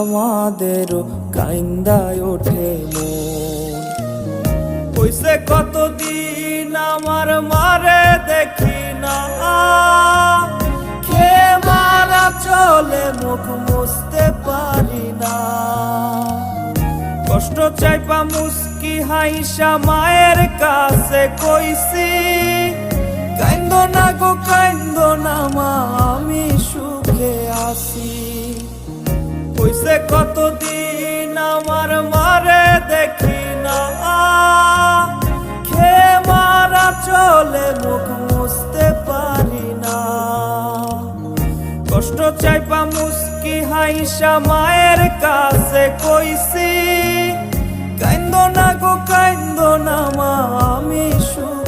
আমাদেরও কাইন্দায় ওঠে মন। হইছে কতদিন আমার মারে দেখি না, খেয়ে মারা চলে মুখ মুছতে পারি না। কষ্ট চাইপা মুস্কি হাইসা মায়ের কাছে কইছি, কাইন্দো না গো কাইন্দো না মা, আমি সুখে আছি। হইছে কতদিন আমার মারে দেখি না, খেয়ে মারা চলে মুখ মুছতে পারি না। কষ্ট চাইপা মুস্কি হাইসা মায়ের কাছে কইছি, কাইন্দো না গো কাইন্দো না মা, আমি সুখে